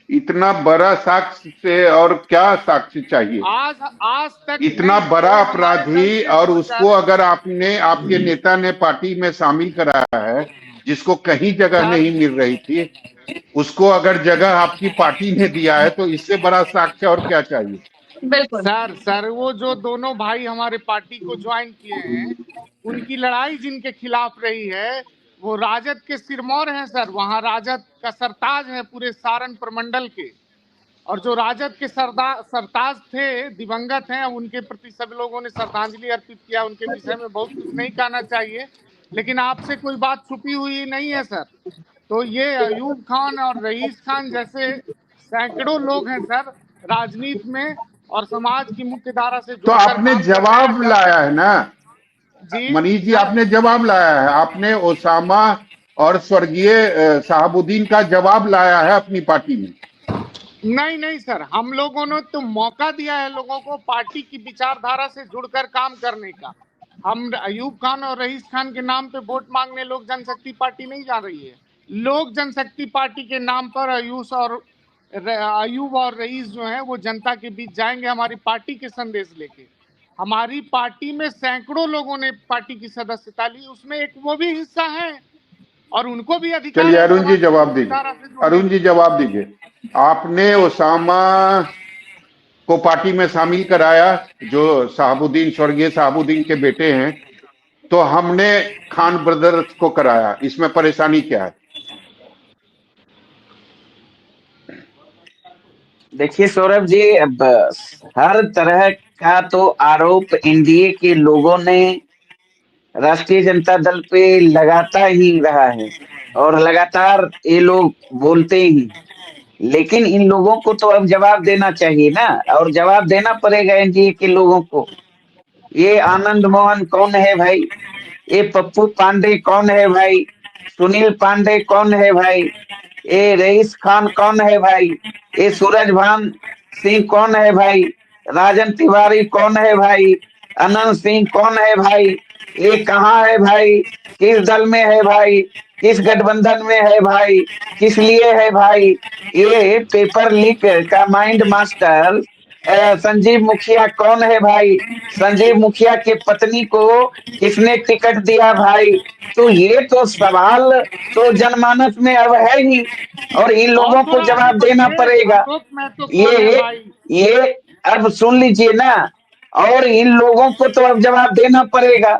Speaker 6: इतना बड़ा साक्ष्य से और क्या साक्ष्य चाहिए?
Speaker 3: आज तक
Speaker 6: इतना
Speaker 3: नहीं,
Speaker 6: बड़ा
Speaker 3: कोई हमारे दल
Speaker 6: अपराधी,
Speaker 3: से
Speaker 6: और उसको
Speaker 3: जुड़कर,
Speaker 6: अगर आपने, आपके नेता ने पार्टी में शामिल कराया है, जिसको कहीं जगह नहीं मिल रही थी, उसको अगर जगह आपकी पार्टी ने दिया है, तो इससे बड़ा साक्ष्य और क्या चाहिए?
Speaker 1: बिल्कुल।
Speaker 3: सर वो जो दोनों भाई हमारे पार्टी को ज्वाइन किए हैं, उनकी लड़ाई जिनके खिलाफ रही है, वो राजद के सिरमौर हैं सर। वहां राजद का सरताज है पूरे सारण प्रमंडल के, और जो राजद के सरताज थे, दिवंगत हैं, उनके प्रति सभी लोगों ने श्रद्धांजलि अर्पित किया। उनके विषय में बहुत कुछ नहीं कहना चाहिए, लेकिन आपसे कोई बात छुपी हुई नहीं है सर। तो ये अयूब खान और रईस खान जैसे सैकड़ों लोग हैं सर राजनीति में, और समाज की मुख्य धारा से
Speaker 6: तो
Speaker 3: जुड़कर
Speaker 6: आपने
Speaker 3: काम कर रहे हैं।
Speaker 6: जवाब लाया है ना
Speaker 3: जी
Speaker 6: मनीष जी,
Speaker 3: सर,
Speaker 6: आपने जवाब लाया है, आपने ओसामा और स्वर्गीय शहाबुद्दीन का जवाब लाया है अपनी पार्टी में।
Speaker 3: नहीं सर, हम लोगों ने तो मौका दिया है लोगों को पार्टी की विचारधारा से जुड़कर काम करने का। हम अयूब खान और रईस खान के नाम पे वोट मांगने लोक जनशक्ति पार्टी नहीं जा रही है। लोक जनशक्ति पार्टी के नाम पर अयूब और रईस जो है वो जनता के बीच जाएंगे हमारी पार्टी के संदेश लेके। हमारी पार्टी में सैकड़ों लोगों ने पार्टी की सदस्यता ली, उसमें एक वो भी हिस्सा है, और उनको भी अधिकार
Speaker 6: चलिए
Speaker 3: है
Speaker 6: अरुण जी
Speaker 3: समाज की
Speaker 6: जवाब
Speaker 3: मुख्य
Speaker 6: दीजिए,
Speaker 3: धारा से जुड़ने
Speaker 6: अरुण जी जवाब दीजिए। आपने ओसामा को पार्टी में शामिल कराया, जो शहाबुद्दीन, स्वर्गीय शहाबुद्दीन के बेटे हैं, तो हमने खान ब्रदर्स को कराया, इसमें परेशानी क्या है?
Speaker 5: देखिए सौरभ जी, अब हर तरह का तो आरोप एनडीए के लोगों ने राष्ट्रीय जनता दल पे लगाता ही रहा है और लगातार ये लोग बोलते ही, लेकिन इन लोगों को तो अब जवाब देना चाहिए ना, और जवाब देना पड़ेगा एनडीए के लोगों को। ये आनंद मोहन कौन है भाई? ये पप्पू पांडे कौन है भाई? सुनील पांडे कौन है भाई? ये रईस खान कौन है भाई? ये सूरजभान सिंह कौन है भाई? राजन तिवारी कौन है भाई? अनंत सिंह कौन है भाई? ये कहाँ है भाई? किस दल में है भाई? किस गठबंधन में है भाई? किस लिए है भाई? ये पेपर लीक का माइंड मास्टर संजीव मुखिया कौन है भाई? संजीव मुखिया के पत्नी को किसने टिकट दिया भाई? तो ये तो सवाल तो जनमानस में अब है ही, और इन
Speaker 3: और
Speaker 5: लोगों को
Speaker 3: थोड़ा
Speaker 5: जवाब
Speaker 3: आगे
Speaker 5: देना
Speaker 3: बढ़िए,
Speaker 5: पड़ेगा।
Speaker 3: अशोक महतो कौन है
Speaker 5: ये
Speaker 3: भाई?
Speaker 5: ये अब सुन लीजिए ना, और इन लोगों को तो अब जवाब देना पड़ेगा।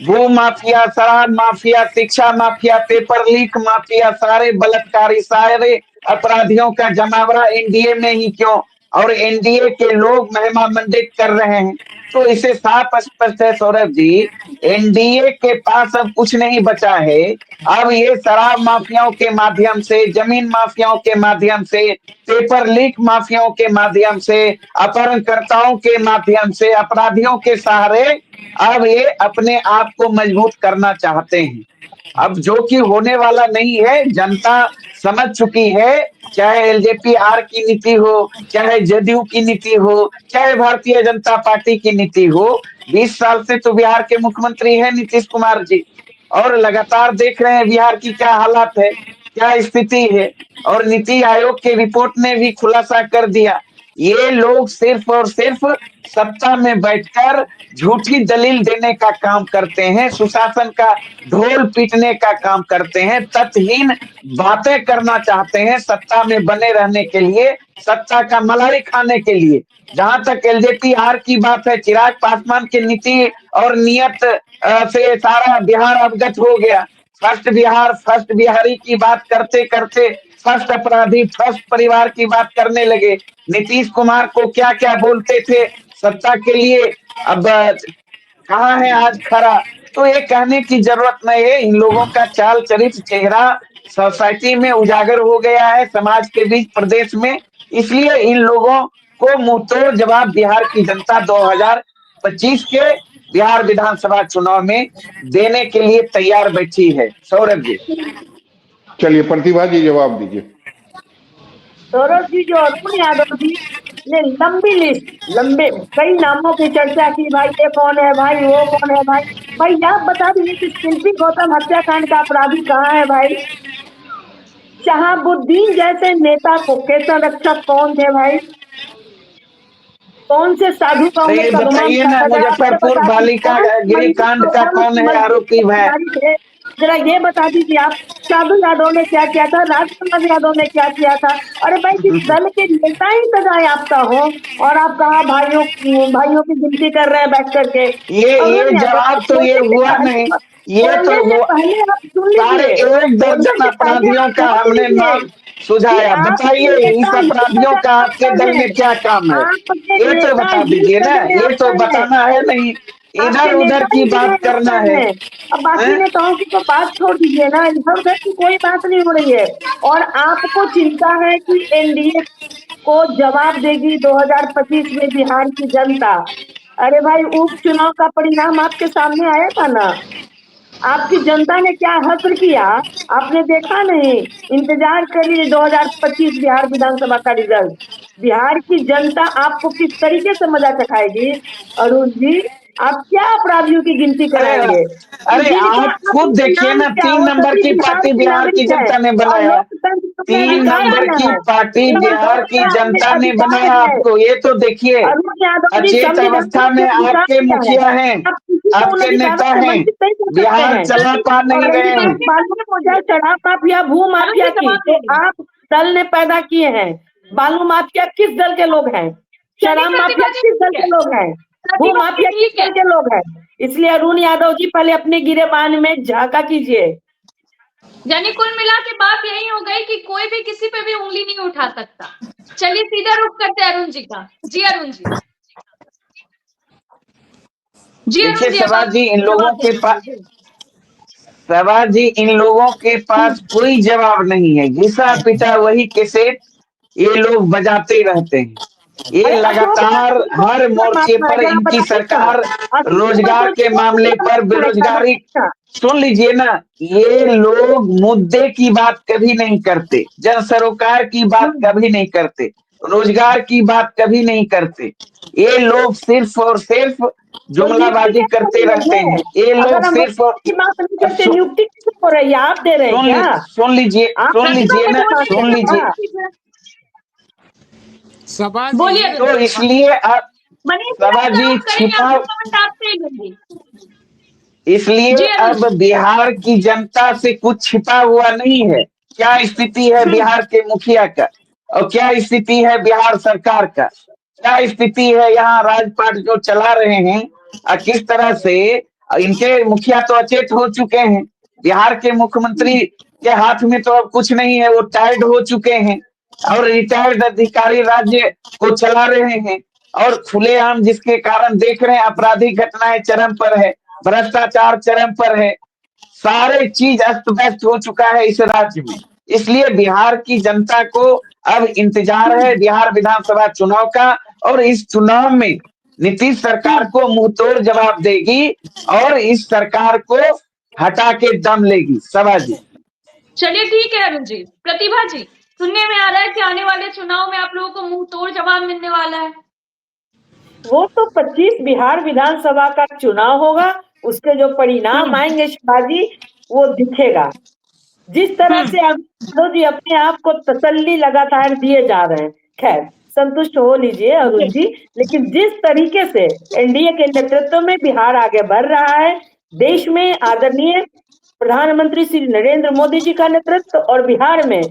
Speaker 5: भू माफिया, शराब माफिया, शिक्षा माफिया, पेपर लीक माफिया, सारे बलात्कारी, सारे अपराधियों का जमावड़ा एनडीए में ही क्यों, और एनडीए के लोग महिमा मंडित कर रहे हैं। तो इसे साफ स्पष्ट है सौरभ जी, एनडीए के पास अब कुछ नहीं बचा है। अब ये शराब माफियाओं के माध्यम से, जमीन माफियाओं के माध्यम से, पेपर लीक माफियाओं के माध्यम से, अपहरणकर्ताओं के माध्यम से, अपराधियों के सहारे अब ये अपने आप को मजबूत करना चाहते हैं। अब जो कि होने वाला नहीं है, जनता समझ चुकी है। चाहे एलजेपी आर की नीति हो, चाहे जदयू की नीति हो, चाहे भारतीय जनता पार्टी की नीति हो, 20 साल से तो बिहार के मुख्यमंत्री है नीतीश कुमार जी, और लगातार देख रहे हैं बिहार की क्या हालत है, क्या स्थिति है। और नीति आयोग के रिपोर्ट ने भी खुलासा कर दिया, ये लोग सिर्फ और सिर्फ सत्ता में बैठकर झूठी दलील देने का काम करते हैं, सुशासन का ढोल पीटने का काम करते हैं, तथ्यहीन बातें करना चाहते हैं सत्ता में बने रहने के लिए, सत्ता का मलाई खाने के लिए। जहां तक एलजेपी आर की बात है, चिराग पासवान की नीति और नियत से सारा बिहार अवगत हो गया। फर्स्ट बिहार, फर्स्ट बिहारी की बात करते करते फर्स्ट अपराधी, फर्स्ट परिवार की बात करने लगे। नीतीश कुमार को क्या क्या बोलते थे सत्ता के लिए, अब कहाँ है आज खरा। तो ये कहने की जरूरत नहीं है, इन लोगों का चाल चरित्र चेहरा सोसाइटी में उजागर हो गया है, समाज के बीच, प्रदेश में। इसलिए इन लोगों को मुंहतोड़ जवाब बिहार की जनता 2025 के बिहार विधानसभा चुनाव में देने के लिए तैयार बैठी है। सौरभ जी,
Speaker 6: चलिए प्रतिभा जी जवाब दीजिए।
Speaker 4: सौरभ जी, जो अरुण यादव जी ने लंबी लिस्ट, लंबे कई नामों की चर्चा की, भाई ये कौन है भाई, वो कौन है भाई। भाई आप बता दीजिए कि शिल्पी गौतम हत्याकांड का अपराधी कहाँ है भाई? शहाबुद्दीन जैसे नेता को के संरक्षक कौन थे भाई? कौन से साधु का
Speaker 5: अरे
Speaker 4: उन्हें
Speaker 5: ये
Speaker 4: कदमा
Speaker 5: बताइए
Speaker 4: मिला
Speaker 5: ना,
Speaker 4: था? जरा आप ये
Speaker 5: मुजफ्फरपुर
Speaker 4: बता दीजिए,
Speaker 5: बालिका
Speaker 4: कौन
Speaker 5: गृहकांड का कौन है
Speaker 4: मंत्री के
Speaker 5: आरोपी है?
Speaker 4: अधिकारी थे? जरा ये बता दीजिए आप। साधु यादव ने क्या किया था? राजकुमार यादव ने क्या किया था? अरे भाई, जिस दल के नेता ही सजा याफ्ता हो, और आप कहा भाइयों भाइयों की गिनती कर रहे हैं बैठ करके।
Speaker 5: ये
Speaker 4: अरुण यादव, आप
Speaker 5: जवाब तो ये
Speaker 4: बोलने से
Speaker 5: हुआ नहीं,
Speaker 4: पहले,
Speaker 5: ये तो
Speaker 4: बोलने से
Speaker 5: हुआ।
Speaker 4: पहले आप सुन
Speaker 5: सारे
Speaker 4: लीजिए।
Speaker 5: एक
Speaker 4: बोलने
Speaker 5: दर्जन
Speaker 4: से पहले
Speaker 5: अपराधियों
Speaker 4: आप
Speaker 5: का
Speaker 4: समझ
Speaker 5: हमने
Speaker 4: लीजिए
Speaker 5: नाम
Speaker 4: कि
Speaker 5: सुझाया,
Speaker 4: आपके
Speaker 5: बताइए इस
Speaker 4: नेता ही
Speaker 5: अपराधियों
Speaker 4: सजा
Speaker 5: का आपके
Speaker 4: याफ्ता
Speaker 5: दल
Speaker 4: है।
Speaker 5: में क्या काम है?
Speaker 4: आपके
Speaker 5: ये तो
Speaker 4: नेता
Speaker 5: बता
Speaker 4: ही
Speaker 5: दीजिए ना,
Speaker 4: सजा
Speaker 5: ये तो
Speaker 4: याफ्ता है।
Speaker 5: बताना है नहीं,
Speaker 4: आपके
Speaker 5: इधर उधर
Speaker 4: नेता ही
Speaker 5: की
Speaker 4: सजा
Speaker 5: बात करना
Speaker 4: याफ्ता
Speaker 5: है,
Speaker 4: है। अब बाकी
Speaker 5: हैं?
Speaker 4: नेताओं की तो बात छोड़ दीजिए ना, इधर उधर की कोई बात नहीं हो रही है। और आपको चिंता है कि एनडीए को जवाब देगी 2025 में बिहार की जनता। अरे भाई, उपचुनाव का परिणाम आपके सामने आया था ना? आपकी जनता ने क्या हश्र किया, आपने देखा नहीं? इंतजार करिए 2025 बिहार विधानसभा का रिजल्ट। बिहार की जनता आपको किस तरीके से मजा चखाएगी। अरुण जी, आप क्या अपराधियों की गिनती
Speaker 5: अरे
Speaker 4: कराएंगे?
Speaker 5: अरे
Speaker 4: जिनका
Speaker 5: आप खुद
Speaker 4: आपने
Speaker 5: देखिए
Speaker 4: नाम
Speaker 5: ना,
Speaker 4: किया,
Speaker 5: 3
Speaker 4: वो
Speaker 5: नंबर
Speaker 4: सभी
Speaker 5: की
Speaker 4: बिहार
Speaker 5: पार्टी
Speaker 4: के
Speaker 5: बिहार की
Speaker 4: नागरिक है,
Speaker 5: जनता ने
Speaker 4: और
Speaker 5: बनाया।
Speaker 4: लोकतंत्र में
Speaker 5: 3
Speaker 4: अधिकार
Speaker 5: नंबर
Speaker 4: दिया
Speaker 5: की
Speaker 4: है।
Speaker 5: पार्टी बिहार
Speaker 4: लोकतंत्र
Speaker 5: की
Speaker 4: में
Speaker 5: जनता ने
Speaker 4: अधिकार
Speaker 5: बनाया
Speaker 4: है।
Speaker 5: आपको, ये तो देखिए।
Speaker 4: अरुण यादव जी,
Speaker 5: अचेत
Speaker 4: संविधान
Speaker 5: अवस्था
Speaker 4: ने
Speaker 5: में
Speaker 4: अधिकार
Speaker 5: आपके
Speaker 4: दिया है।
Speaker 5: मुखिया हैं,
Speaker 4: आप किसी को उन
Speaker 5: आपके
Speaker 4: अधिकारों
Speaker 5: नेता
Speaker 4: से
Speaker 5: हैं,
Speaker 4: वंचित नहीं कर सकते
Speaker 5: बिहार
Speaker 4: हैं।
Speaker 5: चला पा नहीं
Speaker 4: और रही
Speaker 5: रहे
Speaker 4: बात
Speaker 5: हैं,
Speaker 4: बालू पूजा, शराब माफिया, भू
Speaker 1: अरुण
Speaker 4: माफिया
Speaker 1: जी
Speaker 4: की,
Speaker 1: जवाब
Speaker 4: तो
Speaker 1: दीजिए।
Speaker 4: आप दल ने पैदा किए हैं। बालू माफिया किस दल के लोग हैं?
Speaker 1: चलिए
Speaker 4: शराब माफिया
Speaker 1: प्रतिभा जी,
Speaker 4: किस दल
Speaker 1: ठीक है।
Speaker 4: के लोग हैं? भू
Speaker 1: प्रतिभा जी
Speaker 4: माफिया किस
Speaker 1: ठीक है।
Speaker 4: दल के लोग हैं? इसलिए अरुण यादव जी, पहले अपने गिरेबान में झांका कीजिए।
Speaker 1: यानी कुल मिला के बात यही हो गई कि कोई भी किसी पे भी उंगली नहीं उठा सकता। चलिए सीधा रुख करते हैं अरुण जी का। जी अरुण जी। जी
Speaker 5: देखिए
Speaker 1: अरुण जी, अब
Speaker 5: सभा
Speaker 1: आप
Speaker 5: जी, इन लोगों
Speaker 1: जवाब
Speaker 5: के
Speaker 1: दे
Speaker 5: पास
Speaker 1: दीजिए।
Speaker 5: सभा जी, इन लोगों के पास कोई जवाब नहीं है। घिसा पिटा वही कैसेट ये लोग बजाते रहते हैं। ये
Speaker 4: अरे अशोक
Speaker 5: लगातार हर मोर्चे पर
Speaker 4: जरा
Speaker 5: इनकी
Speaker 4: बताइए ना,
Speaker 5: सरकार
Speaker 4: अशोक
Speaker 5: रोजगार के मामले पर बेरोजगारी, सुन लीजिए ना, ये लोग मुद्दे की बात कभी नहीं करते, जन सरोकार की बात कभी नहीं करते, रोजगार की बात कभी नहीं करते। ये लोग सिर्फ और सिर्फ
Speaker 4: तो नियुक्ति
Speaker 5: जुमलाबाजी
Speaker 4: कैसे
Speaker 5: करते
Speaker 4: हो
Speaker 5: रहते
Speaker 4: रही है?
Speaker 5: हैं ये लोग
Speaker 4: अगर हम
Speaker 5: सिर्फ।
Speaker 4: रोजगार की बात नहीं
Speaker 5: अब
Speaker 4: करते, नियुक्ति कैसे हो रही है? आप दे रहे हैं क्या? आप
Speaker 5: सुन
Speaker 1: प्रतिभा
Speaker 5: लीजिए
Speaker 1: को
Speaker 5: ना,
Speaker 1: बोलिए,
Speaker 5: सुन
Speaker 1: जरा
Speaker 5: लीजिए।
Speaker 1: बात कीजिए।
Speaker 3: सभा
Speaker 1: बोलिए
Speaker 3: जी
Speaker 1: अरुण
Speaker 5: तो
Speaker 1: जी।
Speaker 5: इसलिए अब
Speaker 1: मनीष जी,
Speaker 5: सभा
Speaker 1: अगर
Speaker 5: जी
Speaker 1: आप करेंगे,
Speaker 5: छिपा,
Speaker 1: आपका कमेंट आपसे ही लूंगी।
Speaker 5: इसलिए
Speaker 1: जी अरुण
Speaker 5: अब
Speaker 1: जी।
Speaker 5: बिहार की जनता से कुछ छिपा हुआ नहीं है। क्या स्थिति है बिहार के मुखिया का, और क्या स्थिति है बिहार सरकार का, क्या स्थिति है यहाँ राजपाट जो चला रहे हैं, और किस तरह से इनके मुखिया तो अचेत हो चुके हैं। बिहार के मुख्यमंत्री के हाथ में तो अब कुछ नहीं है, वो टायर्ड हो चुके हैं और रिटायर्ड अधिकारी राज्य को चला रहे हैं। और खुलेआम जिसके कारण देख रहे हैं आपराधिक घटनाएं चरम पर है, भ्रष्टाचार चरम पर है, सारे चीज अस्त व्यस्त हो चुका है इस राज्य में। इसलिए बिहार की जनता को अब इंतजार है बिहार विधानसभा चुनाव का, और इस चुनाव में नीतीश सरकार को मुंहतोड़ जवाब देगी और इस सरकार को हटा के दम लेगी। सभा जी,
Speaker 1: चलिए ठीक है अरुण जी। प्रतिभा जी, सुनने में आ रहा है कि आने वाले चुनाव में आप लोगों को मुंह तोड़ जवाब मिलने वाला है।
Speaker 4: वो तो 25 बिहार विधानसभा का चुनाव होगा, उसके जो परिणाम आएंगे शिवाजी, वो दिखेगा। जिस तरह से अब यादव जी अपने आप को तसल्ली लगातार दिए जा रहे हैं, खैर संतुष्ट हो लीजिए अरुण जी, लेकिन जिस तरीके से एनडीए के नेतृत्व में बिहार आगे बढ़ रहा है, देश में आदरणीय प्रधानमंत्री श्री नरेंद्र मोदी जी का नेतृत्व और बिहार में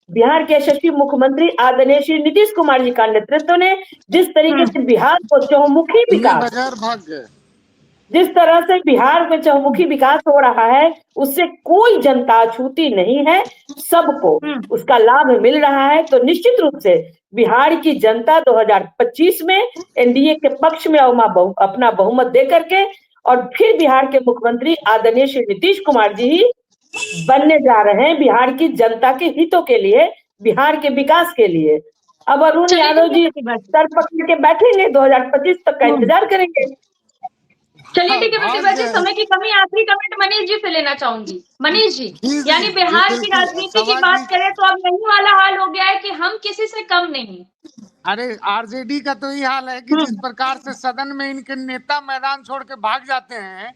Speaker 4: बिहार के यशस्वी मुख्यमंत्री आदरणीय श्री नीतीश कुमार जी का नेतृत्व ने जिस तरीके से बिहार को चहुमुखी
Speaker 3: इतने
Speaker 4: विकास,
Speaker 3: बगैर भाग गए।
Speaker 4: जिस तरह से बिहार में चहुमुखी विकास हो रहा है, उससे कोई जनता अछूती नहीं है, सबको उसका लाभ मिल रहा है। तो निश्चित रूप से बिहार की जनता 2025 में एनडीए के पक्ष में अपना बहुमत दे करके और फिर बिहार के मुख्यमंत्री आदरणीय श्री नीतीश कुमार जी ही बनने जा रहे हैं, बिहार की जनता के हितों के लिए, बिहार के विकास के लिए। अब अरुण
Speaker 1: चलिए
Speaker 4: यादव
Speaker 1: ठीक है
Speaker 4: जी
Speaker 1: प्रतिभा जी।
Speaker 4: सर पकड़ के बैठेंगे, 2025 तक का इंतजार करेंगे।
Speaker 1: चलिए ठीक है
Speaker 3: भाग
Speaker 1: प्रतिभा जी,
Speaker 3: गए।
Speaker 1: समय की कमी, आखिरी कमेंट मनीष जी से लेना चाहूंगी। मनीष जी,
Speaker 3: जी
Speaker 1: यानी बिहार की
Speaker 3: बिल्कुल
Speaker 1: राजनीति की
Speaker 3: सभा
Speaker 1: बात
Speaker 3: जी।
Speaker 1: करें तो अब यही वाला हाल हो गया है कि हम किसी से कम नहीं।
Speaker 3: अरे आरजेडी का तो ये हाल है कि जिस प्रकार से सदन में इनके नेता मैदान छोड़ के भाग जाते हैं,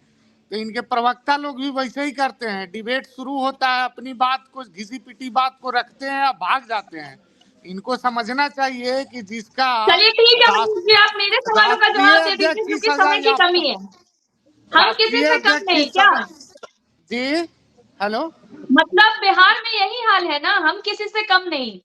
Speaker 3: तो इनके प्रवक्ता लोग भी वैसे ही करते हैं। डिबेट शुरू होता है, अपनी बात को, घिसी पिटी बात को रखते हैं और भाग जाते हैं। इनको समझना चाहिए कि जिसका
Speaker 1: चलिए ठीक है मनीष जी, आप मेरे सवालों का
Speaker 3: राष्ट्रीय
Speaker 1: जवाब दे
Speaker 3: अध्यक्ष
Speaker 1: दीजिए
Speaker 3: की
Speaker 1: क्योंकि
Speaker 3: सजा
Speaker 1: समय की
Speaker 3: याफ्ता,
Speaker 1: कमी है। हम किसी
Speaker 3: राष्ट्रीय
Speaker 1: से कम
Speaker 3: अध्यक्ष की
Speaker 1: नहीं क्या?
Speaker 3: सजा। जी हेलो।
Speaker 1: मतलब बिहार में यही हाल है ना, हम किसी से कम नहीं।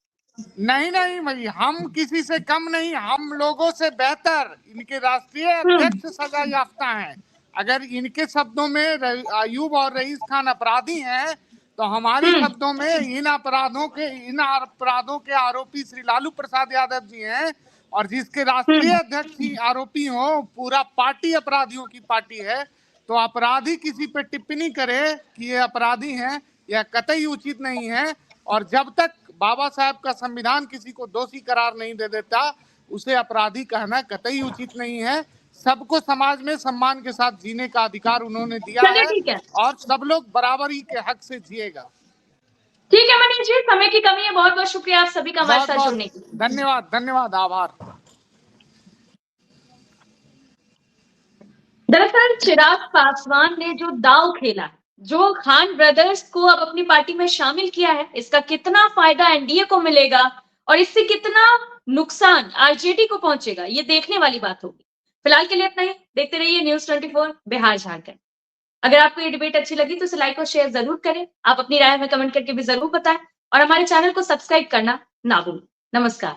Speaker 3: नहीं नहीं भाई, हम किसी से कम नहीं, हम लोगों से बेहतर। इनके राष्ट्रीय अध्यक्ष सजा याफ्ता हैं। अगर इनके शब्दों में अयूब और रईस खान अपराधी हैं, तो हमारे शब्दों में इन अपराधों के आरोपी श्री लालू प्रसाद यादव जी हैं। और जिसके राष्ट्रीय अध्यक्ष ही आरोपी हो, पूरा पार्टी अपराधियों की पार्टी है, तो अपराधी किसी पे टिप्पणी करे कि ये अपराधी हैं, यह कतई उचित नहीं है। और जब तक बाबा साहब का संविधान किसी को दोषी करार नहीं दे देता, उसे अपराधी कहना कतई उचित नहीं है। सबको समाज में सम्मान के साथ जीने का अधिकार उन्होंने दिया
Speaker 1: चलिए
Speaker 3: है
Speaker 1: ठीक है,
Speaker 3: और सब लोग बराबरी के हक से जिएगा।
Speaker 1: ठीक है मनीष जी, समय की कमी है। बहुत बहुत शुक्रिया आप सभी का हमारे
Speaker 3: बहुत
Speaker 1: साथ
Speaker 3: बहुत
Speaker 1: जुड़ने के लिए।
Speaker 3: धन्यवाद, धन्यवाद, आभार।
Speaker 1: दरअसल चिराग पासवान ने जो दांव खेला, जो खान ब्रदर्स को अब अपनी पार्टी में शामिल किया है, इसका कितना फायदा एनडीए को मिलेगा और इससे कितना नुकसान आरजेडी को पहुंचेगा, ये देखने वाली बात होगी। फिलहाल के लिए इतना ही। देखते रहिए न्यूज़ 24 बिहार झारखंड। अगर आपको ये डिबेट अच्छी लगी तो इसे लाइक और शेयर जरूर करें। आप अपनी राय में कमेंट करके भी जरूर बताएं और हमारे चैनल को सब्सक्राइब करना ना भूलें। नमस्कार।